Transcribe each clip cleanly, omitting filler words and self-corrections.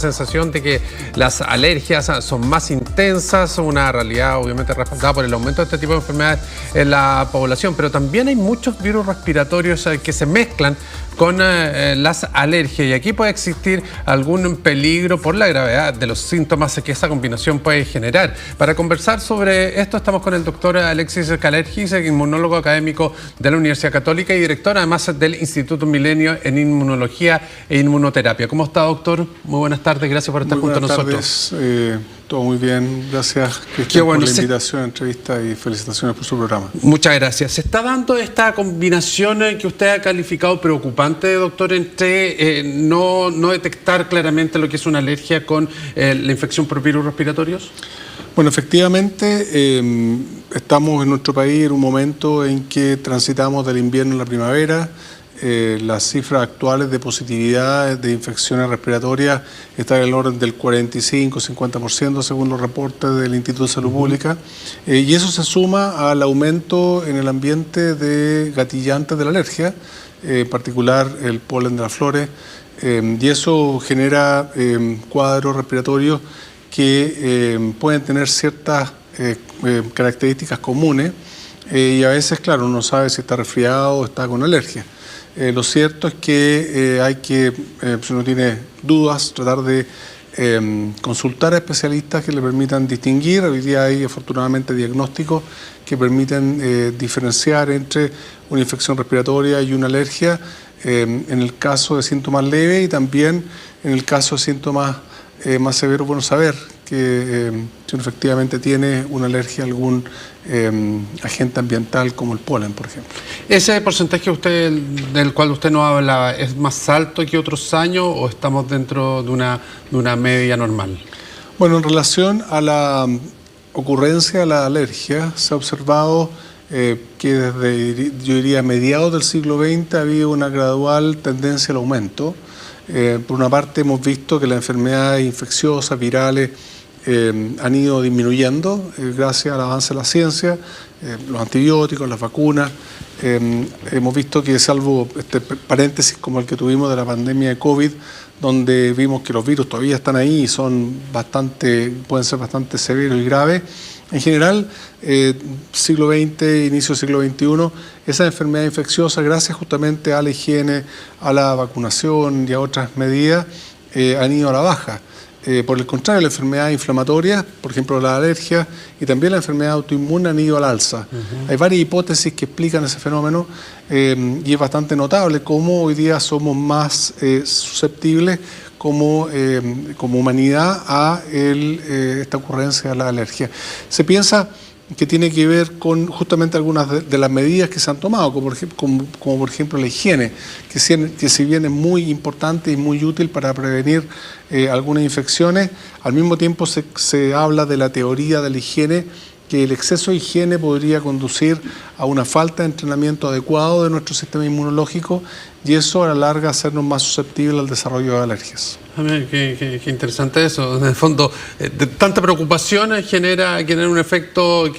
sensación de que las alergias son más intensas, una realidad obviamente respaldada por el aumento de este tipo de enfermedades en la población, pero también hay muchos virus respiratorios que se mezclan con las alergias y aquí puede existir algún peligro por la gravedad de los síntomas que esa combinación puede generar. Para conversar sobre esto estamos con el doctor Alexis Kalergis, inmunólogo académico de la Universidad Católica y director además del Instituto Milenio en Inmunología e Inmunoterapia. ¿Cómo está, doctor? Muy buenas tardes, gracias por estar junto a nosotros. Todo muy bien, gracias Cristian, por la invitación, entrevista y felicitaciones por su programa. Muchas gracias. ¿Se está dando esta combinación que usted ha calificado preocupante, doctor, entre no detectar claramente lo que es una alergia con la infección por virus respiratorios? Bueno, efectivamente, estamos en nuestro país en un momento en que transitamos del invierno a la primavera. Las cifras actuales de positividad de infecciones respiratorias están en el orden del 45-50% según los reportes del Instituto de Salud Pública, y eso se suma al aumento en el ambiente de gatillantes de la alergia, en particular el polen de las flores, y eso genera cuadros respiratorios que pueden tener ciertas características comunes, y a veces, claro, uno no sabe si está resfriado o está con alergia. Lo cierto es que hay que, si uno tiene dudas, tratar de consultar a especialistas que le permitan distinguir. Hoy día hay afortunadamente diagnósticos que permiten diferenciar entre una infección respiratoria y una alergia en el caso de síntomas leves y también en el caso de síntomas más severos. Bueno saber que si uno efectivamente tiene una alergia a algún agente ambiental como el polen, por ejemplo. ¿Ese porcentaje del cual usted nos habla es más alto que otros años o estamos dentro de una media normal? Bueno, en relación a la ocurrencia de la alergia, se ha observado que desde, yo diría, mediados del siglo XX ha habido una gradual tendencia al aumento. Por una parte hemos visto que las enfermedades infecciosas, virales, han ido disminuyendo gracias al avance de la ciencia, los antibióticos, las vacunas. Hemos visto que, salvo este paréntesis como el que tuvimos de la pandemia de COVID, donde vimos que los virus todavía están ahí y pueden ser bastante severos y graves, en general, siglo XX, inicio del siglo XXI, esas enfermedades infecciosas, gracias justamente a la higiene, a la vacunación y a otras medidas, han ido a la baja. Por el contrario, las enfermedades inflamatorias, por ejemplo la alergia y también la enfermedad autoinmune han ido al alza. Hay varias hipótesis que explican ese fenómeno y es bastante notable cómo hoy día somos más susceptibles como humanidad a esta ocurrencia de la alergia. Se piensa que tiene que ver con justamente algunas de las medidas que se han tomado, como por ejemplo la higiene, que si bien es muy importante y muy útil para prevenir algunas infecciones, al mismo tiempo se habla de la teoría de la higiene, que el exceso de higiene podría conducir a una falta de entrenamiento adecuado de nuestro sistema inmunológico y eso a la larga hacernos más susceptibles al desarrollo de alergias. Qué interesante eso. En el fondo, tanta preocupación genera un efecto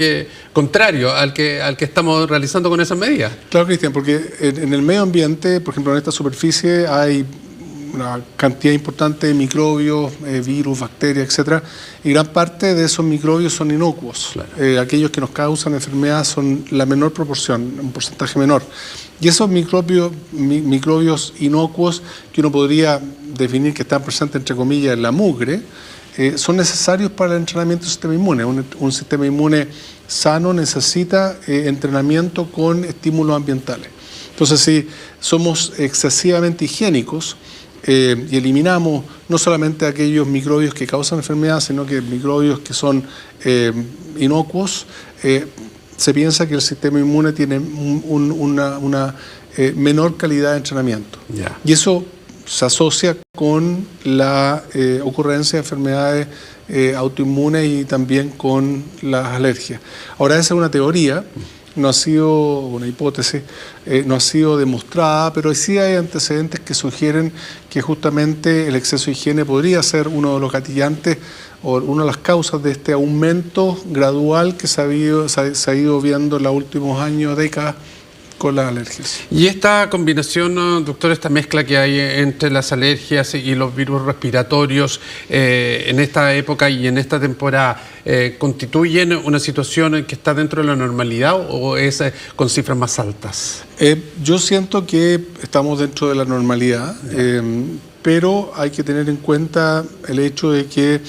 contrario al que estamos realizando con esas medidas. Claro, Cristian, porque en el medio ambiente, por ejemplo, en esta superficie hay una cantidad importante de microbios, virus, bacterias, etcétera, y gran parte de esos microbios son inocuos. Claro. Aquellos que nos causan enfermedad son la menor proporción, un porcentaje menor. Y esos microbios inocuos, que uno podría definir que están presentes, entre comillas, en la mugre, son necesarios para el entrenamiento del sistema inmune. Un sistema inmune sano necesita entrenamiento con estímulos ambientales. Entonces, si somos excesivamente higiénicos, y eliminamos no solamente aquellos microbios que causan enfermedad, sino que microbios que son inocuos, se piensa que el sistema inmune tiene una menor calidad de entrenamiento. Yeah. Y eso se asocia con la ocurrencia de enfermedades autoinmunes y también con las alergias. Ahora, esa es una teoría. No ha sido una hipótesis, no ha sido demostrada, pero sí hay antecedentes que sugieren que justamente el exceso de higiene podría ser uno de los gatillantes o una de las causas de este aumento gradual que se ha ido viendo en los últimos años, décadas, con las alergias. Y esta combinación, doctor, esta mezcla que hay entre las alergias y los virus respiratorios en esta época y en esta temporada, ¿constituyen una situación que está dentro de la normalidad o es con cifras más altas? Yo siento que estamos dentro de la normalidad, pero hay que tener en cuenta el hecho de que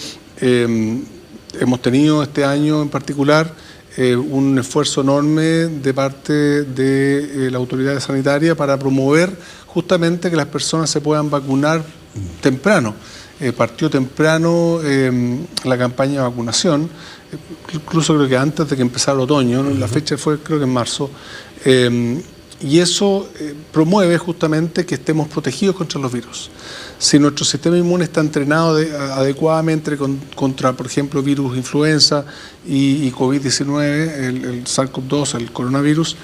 hemos tenido este año en particular un esfuerzo enorme de parte de la autoridad sanitaria para promover justamente que las personas se puedan vacunar temprano. Partió temprano la campaña de vacunación, incluso creo que antes de que empezara el otoño, ¿no? La fecha fue creo que en marzo, y eso promueve justamente que estemos protegidos contra los virus. Si nuestro sistema inmune está entrenado adecuadamente contra, por ejemplo, virus influenza y COVID-19, el SARS-CoV-2, el coronavirus,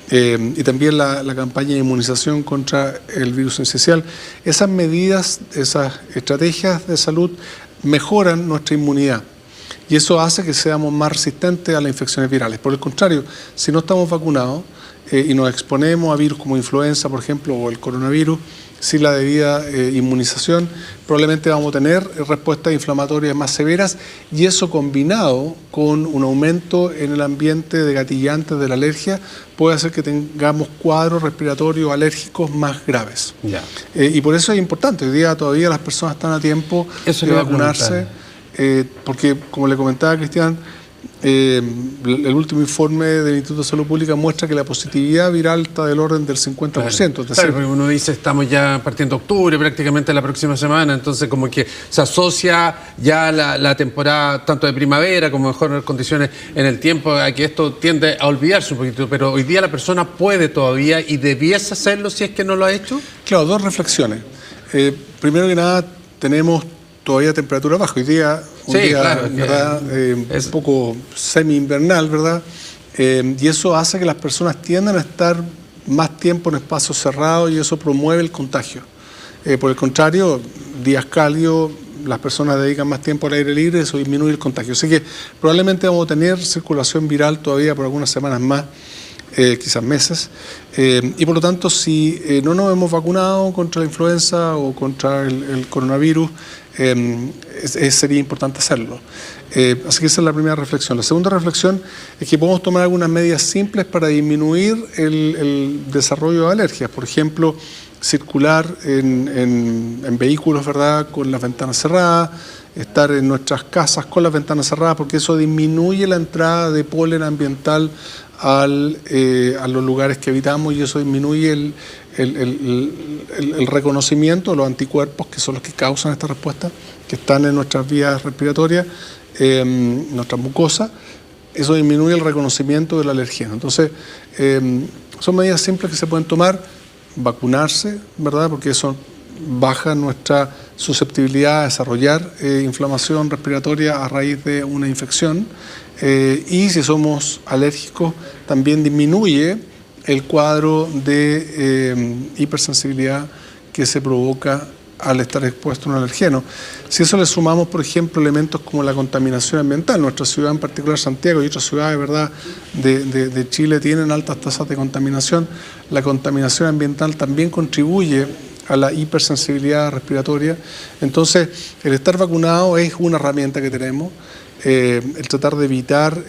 y también la campaña de inmunización contra el virus esencial, esas medidas, esas estrategias de salud mejoran nuestra inmunidad. Y eso hace que seamos más resistentes a las infecciones virales. Por el contrario, si no estamos vacunados y nos exponemos a virus como influenza, por ejemplo, o el coronavirus, sin la debida inmunización, probablemente vamos a tener respuestas inflamatorias más severas, y eso combinado con un aumento en el ambiente de gatillantes de la alergia puede hacer que tengamos cuadros respiratorios alérgicos más graves. Ya. Y por eso es importante, hoy día todavía las personas están a tiempo de vacunarse, porque como le comentaba Cristian, el último informe del Instituto de Salud Pública muestra que la positividad viral está del orden del 50%. Claro, Es decir, claro, porque uno dice estamos ya partiendo octubre, prácticamente la próxima semana, entonces como que se asocia ya la temporada tanto de primavera como mejores condiciones en el tiempo, a que esto tiende a olvidarse un poquito, pero hoy día la persona puede todavía y debiese hacerlo si es que no lo ha hecho. Claro, dos reflexiones. Primero que nada, tenemos todavía temperatura baja. Hoy día, claro, ¿verdad? Es un poco semi-invernal, ¿verdad? Y eso hace que las personas tiendan a estar más tiempo en espacios cerrados y eso promueve el contagio. Por el contrario, días cálidos, las personas dedican más tiempo al aire libre, eso disminuye el contagio. Así que probablemente vamos a tener circulación viral todavía por algunas semanas más, quizás meses, y por lo tanto si no nos hemos vacunado contra la influenza o contra el coronavirus, sería importante hacerlo. Así que esa es la primera reflexión. La segunda reflexión es que podemos tomar algunas medidas simples para disminuir el desarrollo de alergias. Por ejemplo, circular en vehículos, ¿verdad?, con las ventanas cerradas, estar en nuestras casas con las ventanas cerradas, porque eso disminuye la entrada de polen ambiental a los lugares que habitamos y eso disminuye el reconocimiento de los anticuerpos, que son los que causan esta respuesta, que están en nuestras vías respiratorias, nuestra mucosa. Eso disminuye el reconocimiento del alergeno. Entonces, son medidas simples que se pueden tomar. Vacunarse, ¿verdad?, porque eso baja nuestra susceptibilidad a desarrollar inflamación respiratoria a raíz de una infección, y si somos alérgicos también disminuye el cuadro de hipersensibilidad que se provoca al estar expuesto a un alergeno. Si eso le sumamos, por ejemplo, elementos como la contaminación ambiental, nuestra ciudad en particular, Santiago, y otras ciudades, ¿verdad?, de Chile tienen altas tasas de contaminación, la contaminación ambiental también contribuye a la hipersensibilidad respiratoria. Entonces, el estar vacunado es una herramienta que tenemos. El tratar de evitar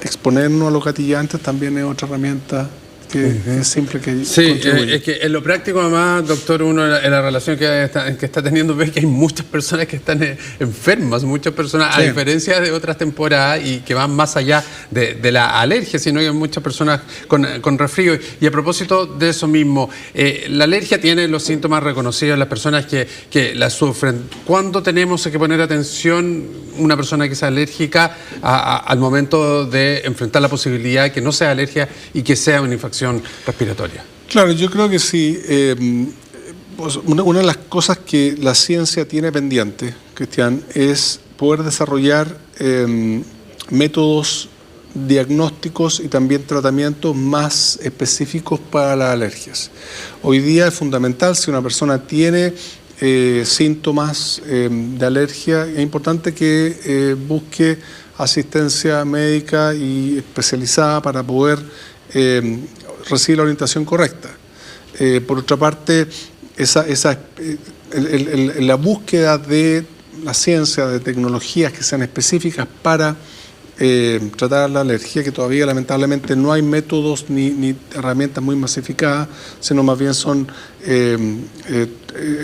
exponernos a los gatillantes también es otra herramienta que es simple que contribuye. Es que en lo práctico, además, doctor, uno en la relación que está teniendo ve que hay muchas personas que están enfermas, muchas personas, a diferencia de otras temporadas y que van más allá de la alergia, sino que hay muchas personas con resfrío. Y a propósito de eso mismo, la alergia tiene los síntomas reconocidos en las personas que la sufren. ¿Cuándo tenemos que poner atención una persona que es alérgica al momento de enfrentar la posibilidad de que no sea alergia y que sea una infección respiratoria? Claro, yo creo que sí. Pues una de las cosas que la ciencia tiene pendiente, Cristian, es poder desarrollar métodos diagnósticos y también tratamientos más específicos para las alergias. Hoy día es fundamental, si una persona tiene síntomas de alergia, es importante que busque asistencia médica y especializada para poder recibe la orientación correcta. Por otra parte, la búsqueda de la ciencia, de tecnologías que sean específicas para tratar la alergia, que todavía lamentablemente no hay métodos ni herramientas muy masificadas, sino más bien son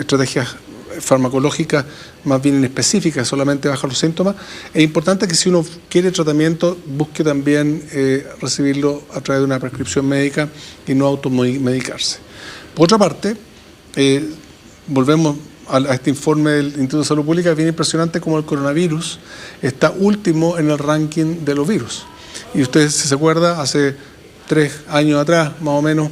estrategias farmacológicas más bien específicas, solamente bajan los síntomas. Es importante que si uno quiere tratamiento, busque también recibirlo a través de una prescripción médica y no automedicarse. Por otra parte, volvemos a este informe del Instituto de Salud Pública, es bien impresionante como el coronavirus está último en el ranking de los virus. Y usted, si se acuerda, hace 3 años atrás, más o menos,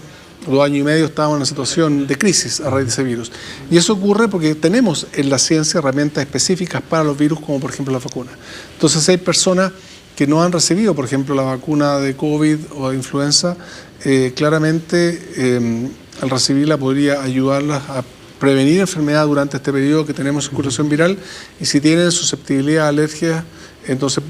2 años y medio, estábamos en una situación de crisis a raíz de ese virus. Y eso ocurre porque tenemos en la ciencia herramientas específicas para los virus, como por ejemplo la vacuna. Entonces hay personas que no han recibido, por ejemplo, la vacuna de COVID o de influenza, claramente al recibirla podría ayudarlas a prevenir enfermedad durante este periodo que tenemos circulación viral, y si tienen susceptibilidad a alergias, entonces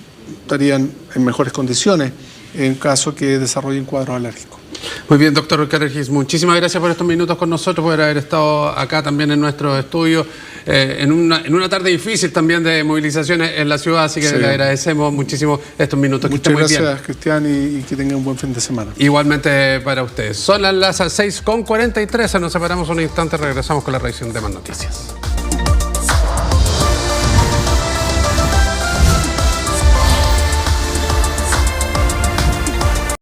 estarían en mejores condiciones en caso que desarrollen cuadros alérgicos. Muy bien, doctor Calergis, muchísimas gracias por estos minutos con nosotros, por haber estado acá también en nuestro estudio, en una tarde difícil también de movilizaciones en la ciudad, así que le agradecemos muchísimo estos minutos. Muchas gracias, Cristian, y que tengan un buen fin de semana. Igualmente para ustedes. Son las 6:43, nos separamos un instante, regresamos con la revisión de más noticias.